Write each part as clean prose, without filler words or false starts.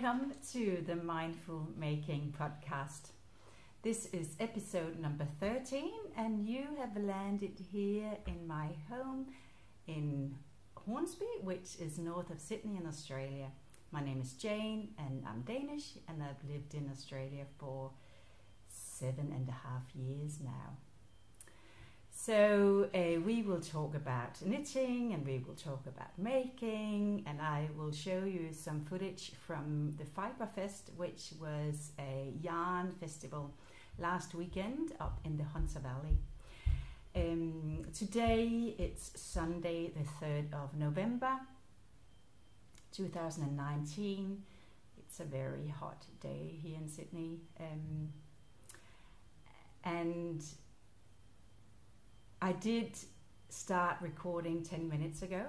Welcome to the Mindful Making podcast. This is episode number 13 and you have landed here in my home in Hornsby, which is north of Sydney in Australia. My name is Jane and I'm Danish and I've lived in Australia for 7.5 years now. So we will talk about knitting and we will talk about making, and I will show you some footage from the Fibre Fest, which was a yarn festival last weekend up in the Hunter Valley. Today it's Sunday the 3rd of November 2019. It's a very hot day here in Sydney, and I did start recording 10 minutes ago,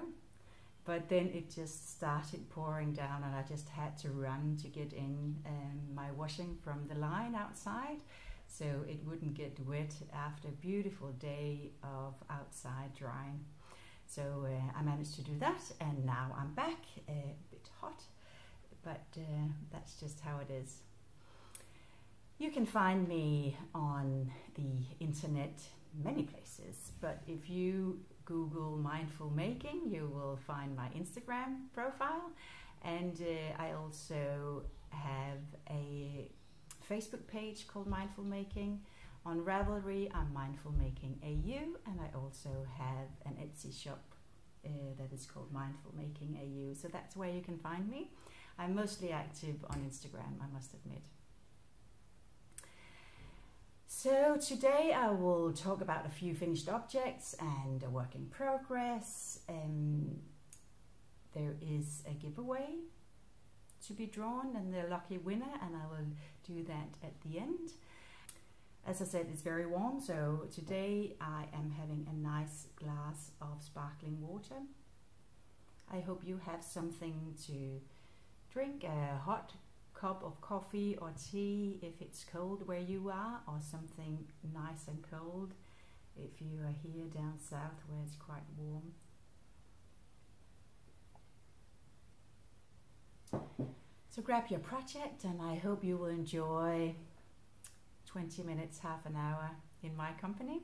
but then it just started pouring down and I just had to run to get in my washing from the line outside so it wouldn't get wet after a beautiful day of outside drying. So I managed to do that and now I'm back, a bit hot, but that's just how it is. You can find me on the internet many places, but if you Google mindful making, you will find my Instagram profile, and I also have a Facebook page called Mindful Making. On Ravelry, I'm Mindful Making AU, and I also have an Etsy shop that is called Mindful Making AU. So that's where you can find me. I'm mostly active on Instagram, I must admit. So today I will talk about a few finished objects and a work in progress. There is a giveaway to be drawn and the lucky winner, and I will do that at the end. As I said, it's very warm, so today I am having a nice glass of sparkling water. I hope you have something to drink, a hot cup of coffee or tea if it's cold where you are, or something nice and cold if you are here down south where it's quite warm. So grab your project and I hope you will enjoy 20 minutes, half an hour in my company.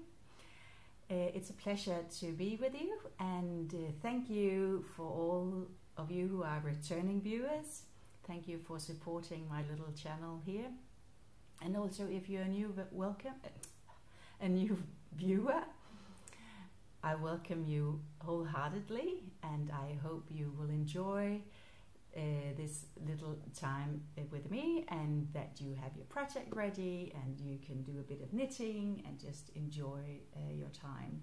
It's a pleasure to be with you, and thank you for all of you who are returning viewers. Thank you for supporting my little channel here, and also if you're a new viewer, I welcome you wholeheartedly, and I hope you will enjoy this little time with me, and that you have your project ready and you can do a bit of knitting and just enjoy your time.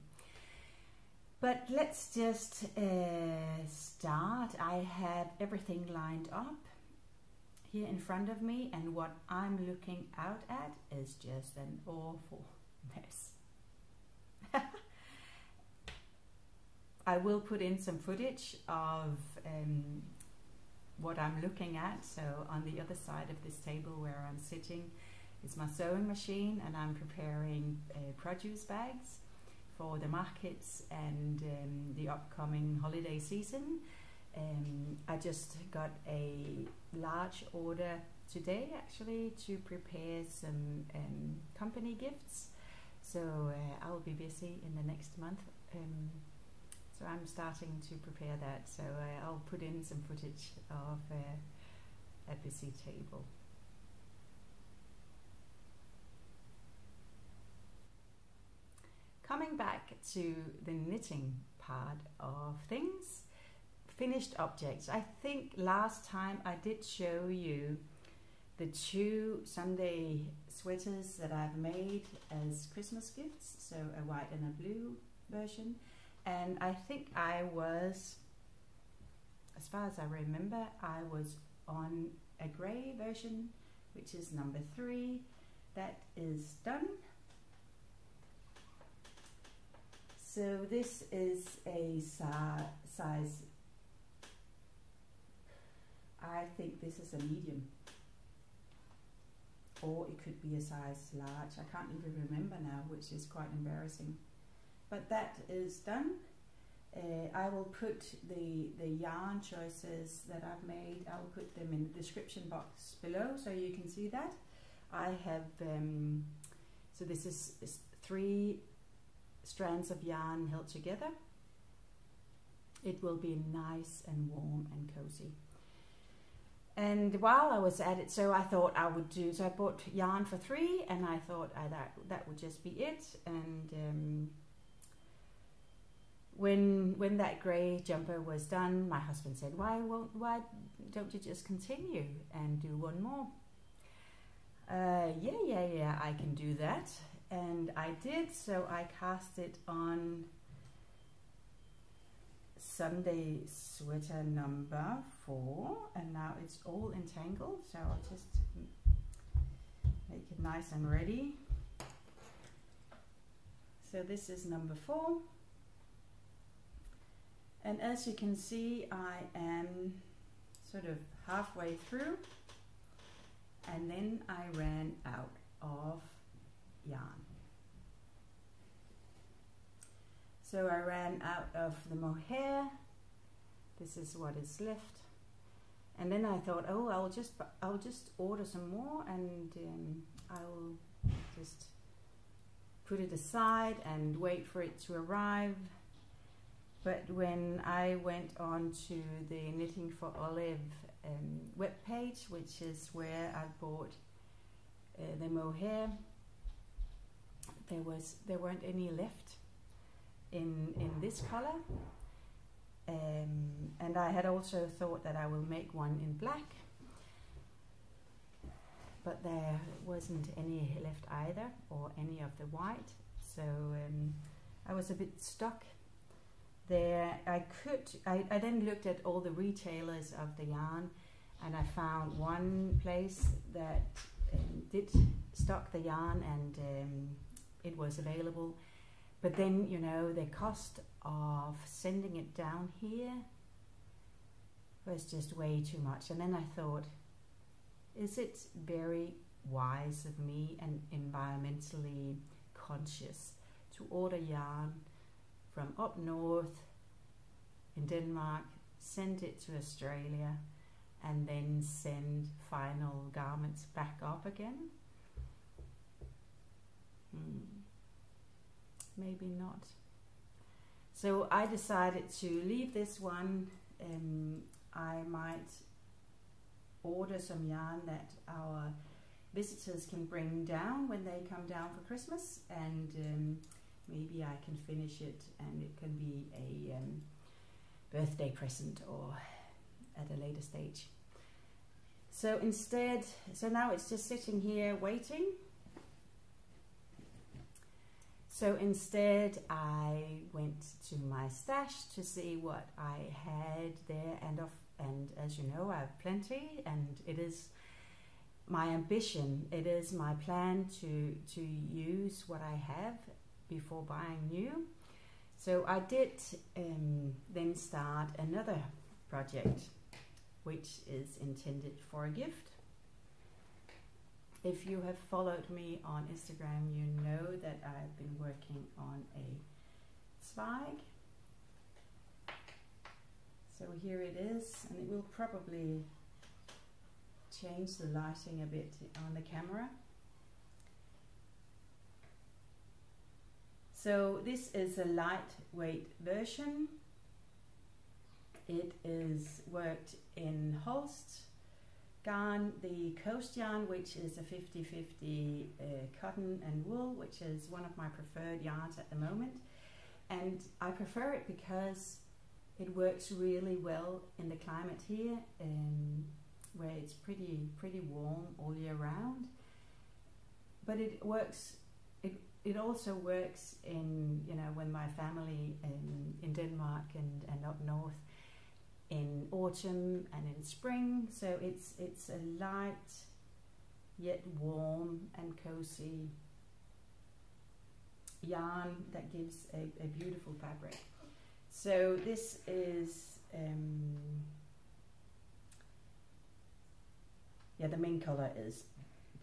But let's just start. I have everything lined up here in front of me, and what I'm looking out at is just an awful mess. I will put in some footage of what I'm looking at. So on the other side of this table where I'm sitting is my sewing machine, and I'm preparing produce bags for the markets and the upcoming holiday season. I just got a large order today actually to prepare some company gifts, so I'll be busy in the next month, so I'm starting to prepare that, so I'll put in some footage of a busy table. Coming back to the knitting part of things, finished objects. I think last time I did show you the 2 Sunday sweaters that I've made as Christmas gifts, so a white and a blue version, and I think I was, as far as I remember, I was on a grey version, which is number 3. That is done. So this is a size, I think this is a medium, or it could be a size large. I can't even remember now, which is quite embarrassing. But that is done. I will put the yarn choices that I've made, I'll put them in the description box below so you can see that. I have, so this is 3 strands of yarn held together. It will be nice and warm and cozy. And while I was at it, so I thought I would do, so I bought yarn for 3 and I thought that would just be it. And when that grey jumper was done, my husband said, why don't you just continue and do one more? Yeah, I can do that. And I did, so I cast it on Sunday sweater number 4, and now it's all entangled, so I'll just make it nice and ready. So this is number 4. And as you can see, I am sort of halfway through, and then I ran out of yarn. So I ran out of the mohair. This is what is left. And then I thought, oh, I'll just order some more, and I'll just put it aside and wait for it to arrive. But when I went on to the Knitting for Olive webpage, which is where I bought the mohair, there weren't any left in this color. And I had also thought that I will make one in black, but there wasn't any left either, or any of the white. So I was a bit stuck there. I then looked at all the retailers of the yarn, and I found one place that did stock the yarn, and it was available. But then, you know, the cost of sending it down here was just way too much. And then I thought, is it very wise of me and environmentally conscious to order yarn from up north in Denmark, send it to Australia, and then send final garments back up again? Maybe not. So I decided to leave this one. I might order some yarn that our visitors can bring down when they come down for Christmas, and maybe I can finish it, and it can be a birthday present or at a later stage. So instead, so now it's just sitting here waiting. So instead I went to my stash to see what I had there, and as you know, I have plenty, and it is my ambition, it is my plan to use what I have before buying new. So I did then start another project, which is intended for a gift. If you have followed me on Instagram, you know that I've been working on a Zweig. So here it is, and it will probably change the lighting a bit on the camera. So this is a lightweight version. It is worked in Holst yarn, the coast yarn, which is a 50-50 cotton and wool, which is one of my preferred yarns at the moment. And I prefer it because it works really well in the climate here, where it's pretty warm all year round. But it works. It also works in, you know, when my family in Denmark and up north in autumn and in spring. So it's a light yet warm and cozy yarn that gives a beautiful fabric. So this is yeah, the main color is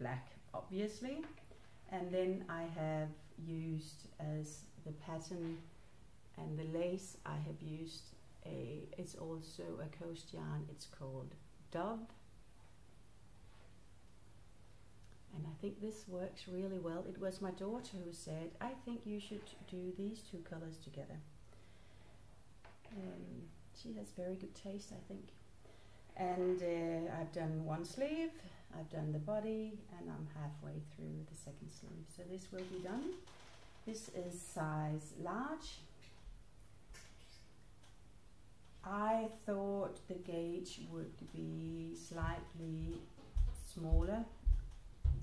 black, obviously, and then I have used as the pattern And the lace I have used, it's also a coast yarn. It's called Dove. And I think this works really well. It was my daughter who said, I think you should do these two colors together. She has very good taste, I think. And I've done one sleeve, I've done the body, and I'm halfway through the second sleeve. So this will be done. This is size large. I thought the gauge would be slightly smaller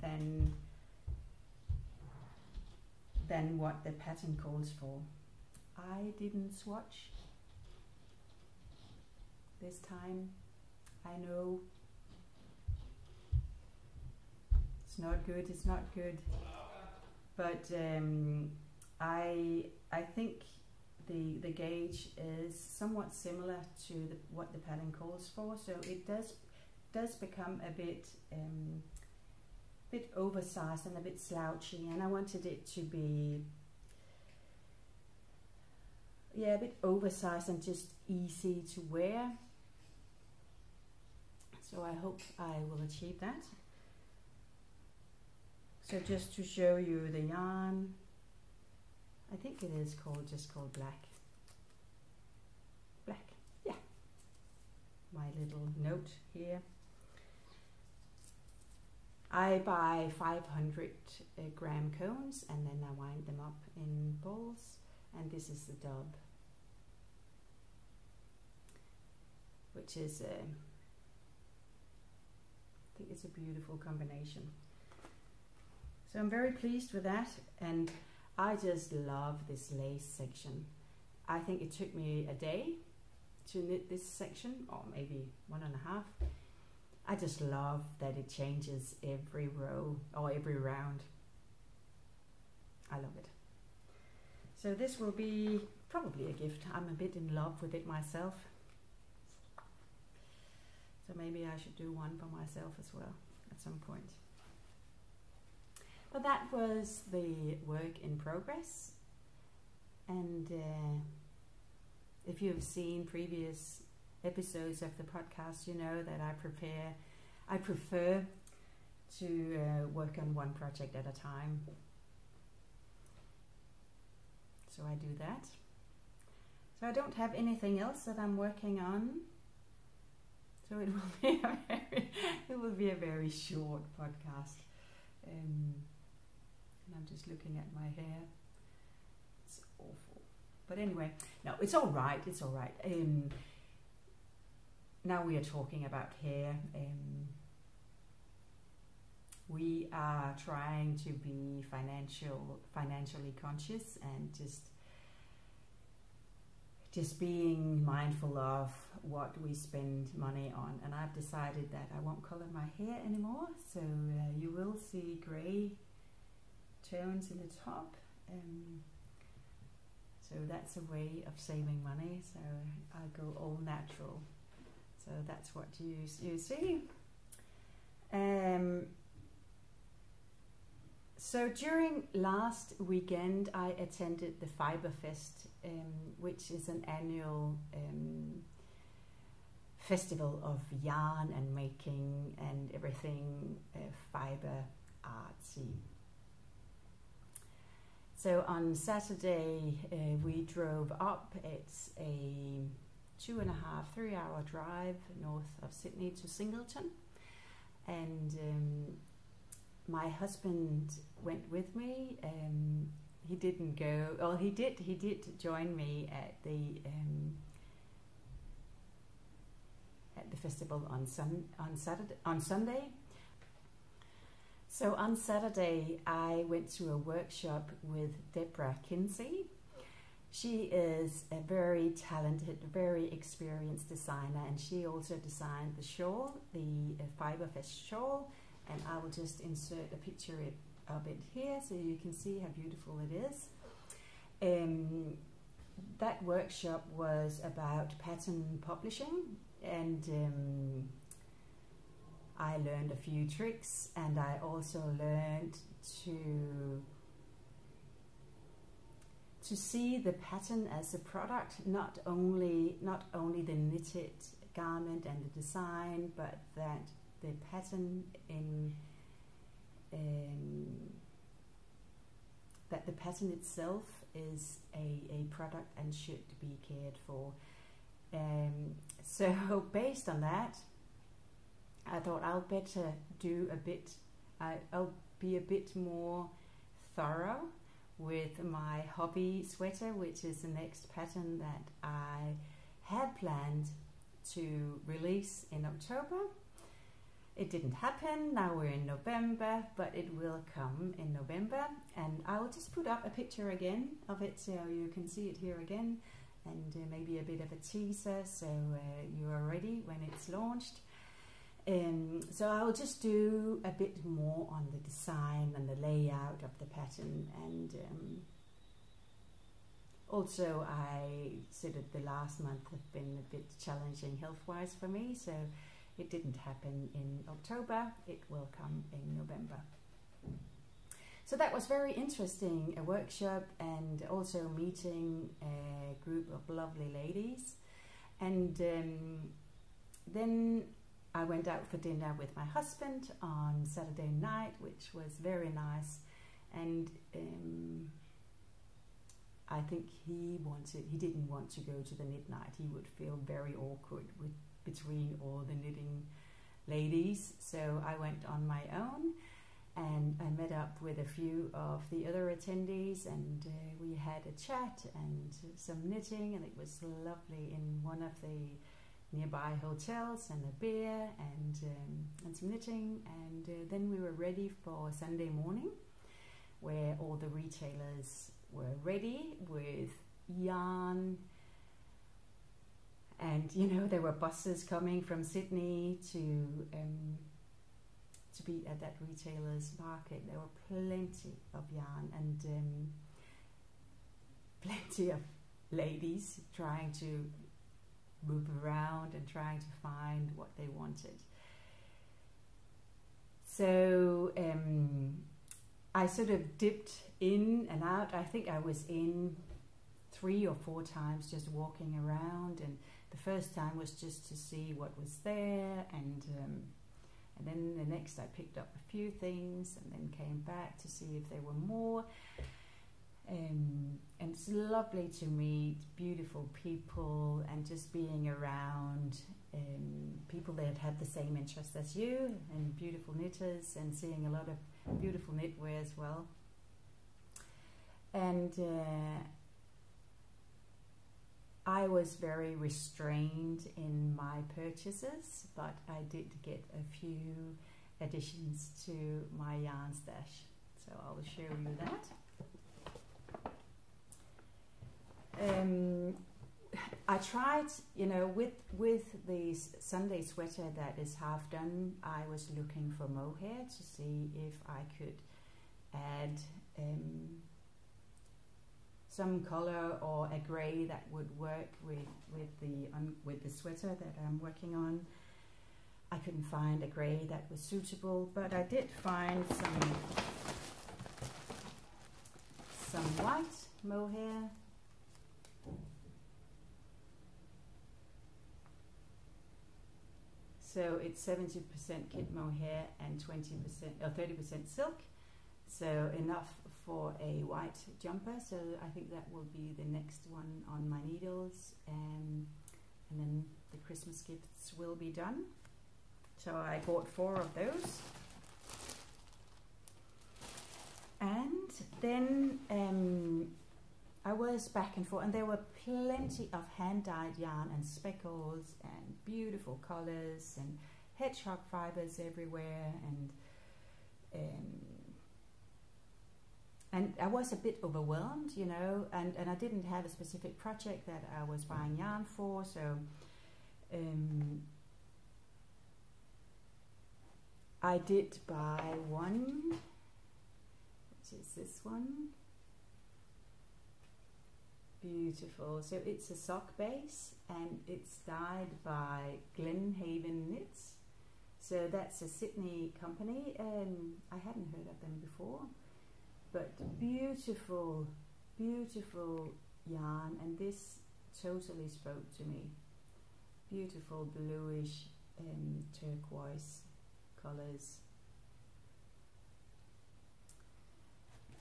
than what the pattern calls for. I didn't swatch this time. I know it's not good, it's not good, but I think the gauge is somewhat similar to what the pattern calls for, so it does become a bit oversized and a bit slouchy, and I wanted it to be a bit oversized and just easy to wear. So I hope I will achieve that. So just to show you the yarn, I think it is just called Black. Yeah. My little note here. I buy 500 gram cones and then I wind them up in balls, and this is the Dove, which is I think it's a beautiful combination. So I'm very pleased with that, and I just love this lace section. I think it took me a day to knit this section, or maybe 1.5. I just love that it changes every row or every round. I love it. So this will be probably a gift. I'm a bit in love with it myself. So maybe I should do one for myself as well at some point. But that was the work in progress. And if you've seen previous episodes of the podcast, you know that I prefer to work on one project at a time. So I do that. So I don't have anything else that I'm working on. So it will be a very short podcast. And I'm just looking at my hair. It's awful. But anyway, no, it's all right. It's all right. Now we are talking about hair. We are trying to be financially conscious and just being mindful of what we spend money on. And I've decided that I won't color my hair anymore. So you will see grey tones in the top. So that's a way of saving money. So I go all natural. So that's what you see. So during last weekend, I attended the Fibre Fest, which is an annual festival of yarn and making and everything fibre artsy. So on Saturday we drove up. It's a 2.5–3 hour drive north of Sydney to Singleton, and my husband went with me. He didn't go. Oh, he did join me at the festival on Sunday. So on Saturday I went to a workshop with Deborah Kinsey. She is a very talented, very experienced designer, and she also designed the shawl, the Fibre Fest shawl, and I will just insert a picture of it here so you can see how beautiful it is. That workshop was about pattern publishing, and I learned a few tricks, and I also learned to to see the pattern as a product, not only the knitted garment and the design, but that the pattern in that the pattern itself is a product and should be cared for. So based on that, I thought I'll better do I'll be a bit more thorough with my hobby sweater, which is the next pattern that I had planned to release in October. It didn't happen. Now we're in November, but it will come in November, and I will just put up a picture again of it so you can see it here again, and maybe a bit of a teaser so you are ready when it's launched. So I will just do a bit more on the design and the layout of the pattern, and also I said that the last month have been a bit challenging health-wise for me, so it didn't happen in October. It will come in November. So that was very interesting, a workshop, and also meeting a group of lovely ladies. And then I went out for dinner with my husband on Saturday night, which was very nice. And I think he didn't want to go to the knit night. He would feel very awkward between all the knitting ladies. So I went on my own, and I met up with a few of the other attendees, and we had a chat and some knitting, and it was lovely in one of the nearby hotels, and a beer and some knitting, and then we were ready for Sunday morning, where all the retailers were ready with yarn. And you know, there were buses coming from Sydney to be at that retailer's market. There were plenty of yarn and plenty of ladies trying to move around and trying to find what they wanted. So I sort of dipped in and out. I think I was in 3 or 4 times just walking around, and the first time was just to see what was there, and then the next I picked up a few things and then came back to see if there were more. And it's lovely to meet beautiful people and just being around people that had the same interests as you, and beautiful knitters, and seeing a lot of beautiful knitwear as well. And I was very restrained in my purchases, but I did get a few additions to my yarn stash, so I will show you that. I tried, you know, with the Sunday sweater that is half done, I was looking for mohair to see if I could add some color or a grey that would work with the sweater that I'm working on. I couldn't find a grey that was suitable, but I did find some white mohair. So it's 70% kit mohair and 20% or 30% silk. So enough for a white jumper. So I think that will be the next one on my needles, and then the Christmas gifts will be done. So I bought 4 of those. And then I was back and forth, and there were plenty of hand-dyed yarn and speckles and beautiful colors and hedgehog fibers everywhere, and I was a bit overwhelmed, you know, and I didn't have a specific project that I was buying yarn for, so I did buy one, which is this one. Beautiful. So it's a sock base, and it's dyed by Glenhaven Knits. So that's a Sydney company, and I hadn't heard of them before, but beautiful beautiful yarn, and this totally spoke to me. Beautiful bluish turquoise colors.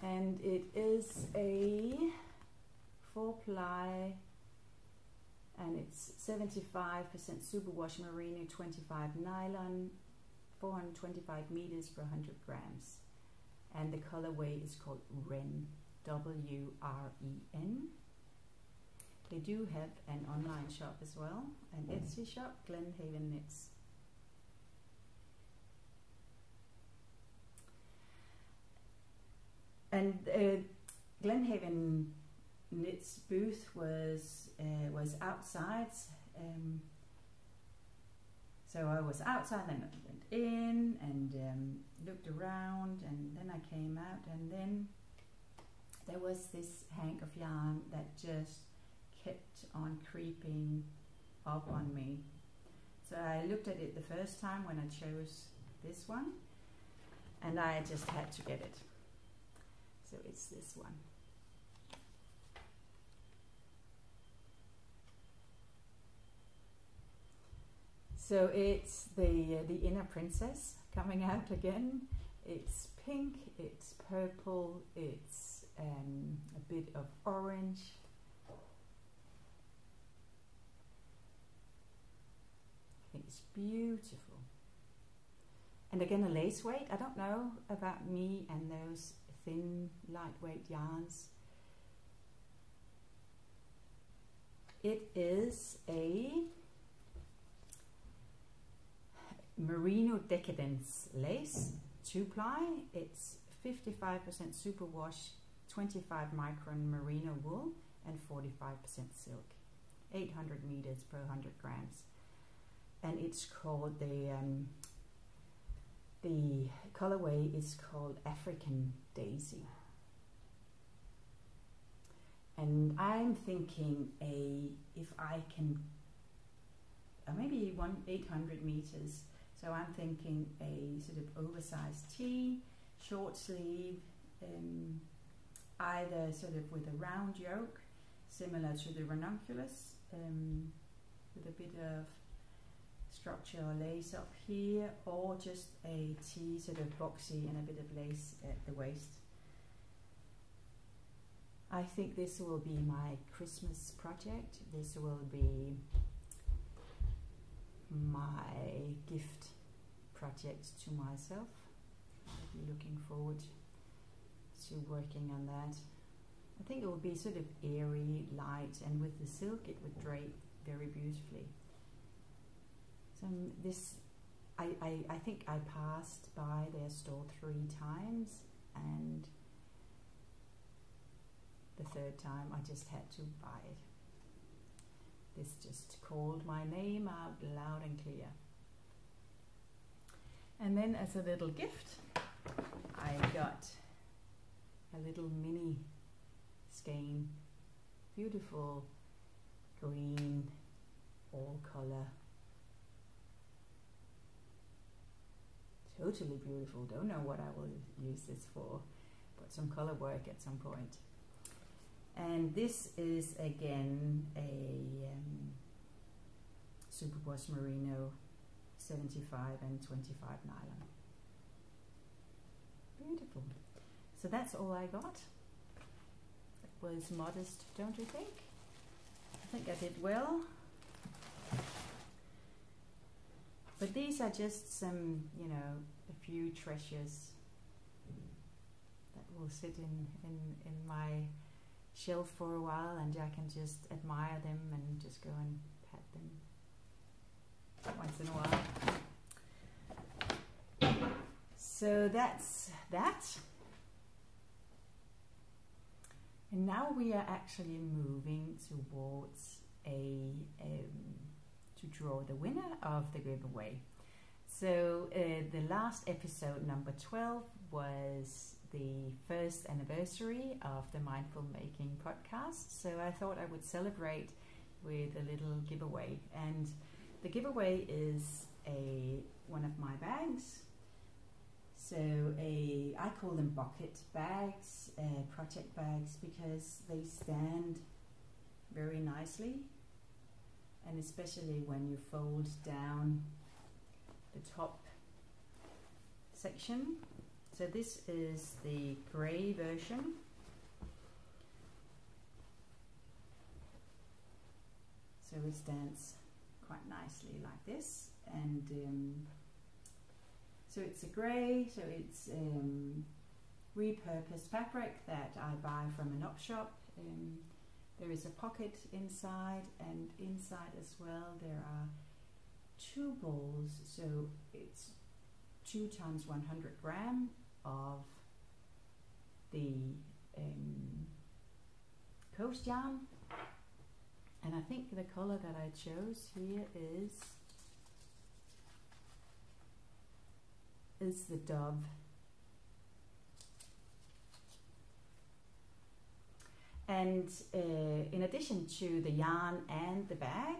And it is a 4-ply, and it's 75% superwash merino, 25 nylon, 425 meters per 100 grams. And the colorway is called Wren, W-R-E-N. They do have an online shop as well, an Etsy shop, Glenhaven Knits. And Glenhaven Knits booth was outside. So I was outside, and I went in and looked around, and then I came out, and then there was this hank of yarn that just kept on creeping up on me. So I looked at it the first time when I chose this one, and I just had to get it. So it's this one. So it's the Inner Princess coming out again. It's pink, it's purple, it's a bit of orange. I think it's beautiful. And again, a lace weight. I don't know about me and those thin, lightweight yarns. It is a Merino Decadence lace, 2-ply. It's 55% superwash, 25 micron merino wool, and 45% silk. 800 meters per 100 grams. And it's called the colorway is called African Daisy. And I'm thinking if I can, maybe 800 meters. So I'm thinking a sort of oversized tee, short sleeve, either sort of with a round yoke, similar to the ranunculus, with a bit of structure or lace up here, or just a tee, sort of boxy, and a bit of lace at the waist. I think this will be my Christmas project. This will be my gift project to myself. I'll be looking forward to working on that. I think it will be sort of airy, light, and with the silk it would drape very beautifully. So this, I think I passed by their store 3 times, and the 3rd time I just had to buy it. This just called my name out loud and clear. And then as a little gift, I got a little mini skein, beautiful green, all color. Totally beautiful. Don't know what I will use this for, but some color work at some point. And this is again a superwash merino, 75 and 25 nylon. Beautiful. So that's all I got. It was modest, don't you think? I think I did well. But these are just some, you know, a few treasures that will sit in my shelf for a while, and I can just admire them and just go and pat them once in a while. So that's that. And now we are actually moving towards to draw the winner of the giveaway. So the last episode, number 12, was the 1st anniversary of the Mindful Making podcast. So I thought I would celebrate with a little giveaway. And the giveaway is one of my bags. So I call them bucket bags, project bags, because they stand very nicely, and especially when you fold down the top section. So this is the grey version. So it stands quite nicely like this, and so it's a grey, so it's repurposed fabric that I buy from an op shop. There is a pocket inside, and inside as well there are 2 balls, so it's 2 times 100 gram of the coast yarn, and I think the color that I chose here is the Dove. And in addition to the yarn and the bag,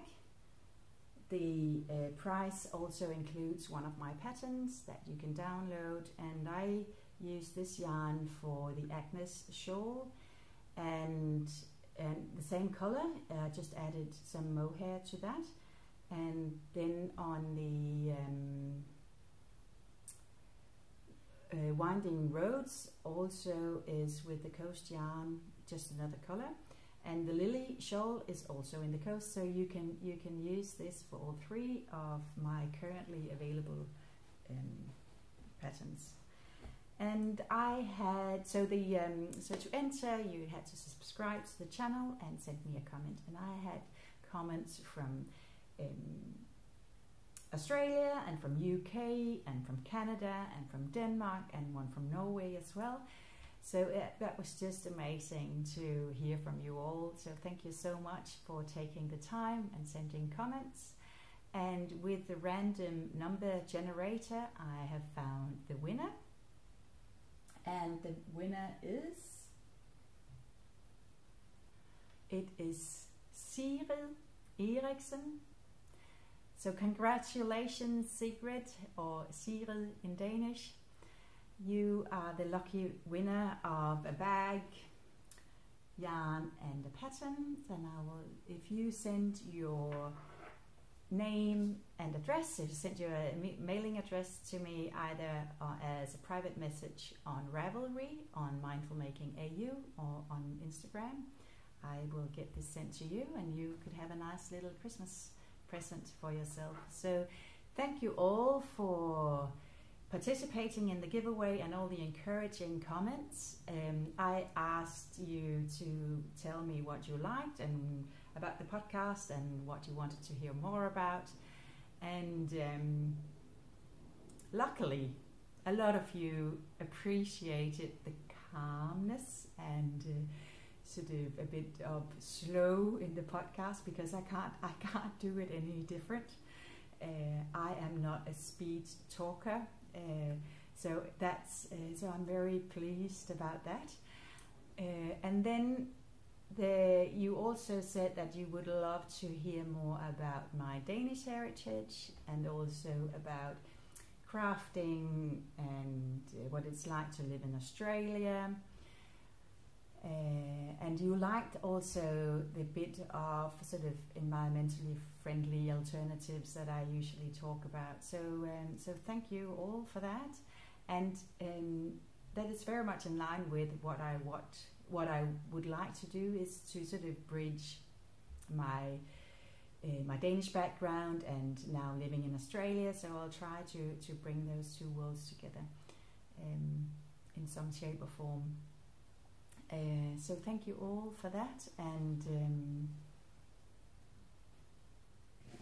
the price also includes one of my patterns that you can download, and I use this yarn for the Agnes shawl, and the same color. I just added some mohair to that, and then on the Winding Roads also is with the coast yarn, just another color, and the Lily shawl is also in the coast, so you can use this for all 3 of my currently available patterns. And I had, so to enter you had to subscribe to the channel and send me a comment, and I had comments from Australia and from UK and from Canada and from Denmark and one from Norway as well. So that was just amazing to hear from you all. So thank you so much for taking the time and sending comments. And with the random number generator, I have found the winner. And the winner is Sigrid Eriksen. So congratulations, Sigrid, or Sigrid in Danish. You are the lucky winner of a bag, yarn and a pattern. And I will, if you send your name and address, if you send your mailing address to me either as a private message on Ravelry, on mindfulmaking AU, or on Instagram, I will get this sent to you, and you could have a nice little Christmas present for yourself. So thank you all for participating in the giveaway and all the encouraging comments. I asked you to tell me what you liked and about the podcast and what you wanted to hear more about, and luckily a lot of you appreciated the calmness and sort of a bit of slow in the podcast, because I can't do it any different. I am not a speed talker, so that's so I'm very pleased about that. And then you also said that you would love to hear more about my Danish heritage, and also about crafting and what it's like to live in Australia. And you liked also the bit of sort of environmentally friendly alternatives that I usually talk about. So so thank you all for that, and that is very much in line with what I would like to do, is to sort of bridge my my Danish background and now living in Australia. So I'll try to bring those 2 worlds together in some shape or form. So thank you all for that, and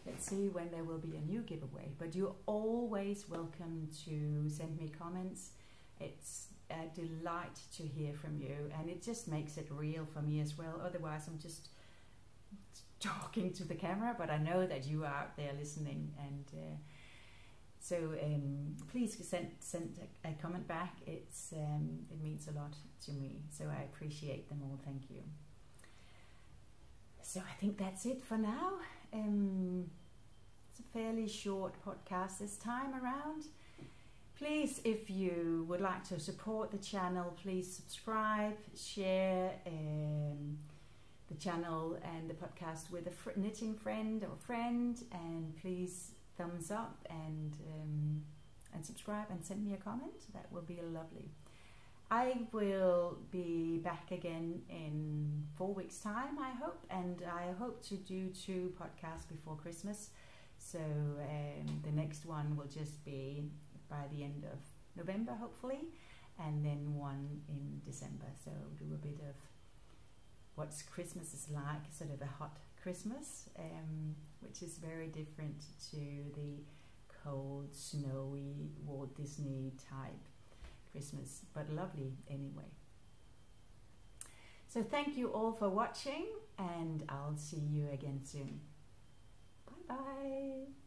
let's see when there will be a new giveaway. But you're always welcome to send me comments. It's a delight to hear from you, and it just makes it real for me as well. Otherwise I'm just talking to the camera, but I know that you are out there listening, and so please send a comment back. It means a lot to me, so I appreciate them all. Thank you. So I think that's it for now. It's a fairly short podcast this time around. Please, if you would like to support the channel, please subscribe, share the channel and the podcast with a knitting friend or friend, and please thumbs up and subscribe and send me a comment. That will be lovely. I will be back again in 4 weeks' time, I hope, and I hope to do 2 podcasts before Christmas. So the next one will just be by the end of November, hopefully, and then one in December. So do a bit of what Christmas is like, sort of a hot Christmas, which is very different to the cold, snowy, Walt Disney type Christmas, but lovely anyway. So thank you all for watching, and I'll see you again soon. Bye bye.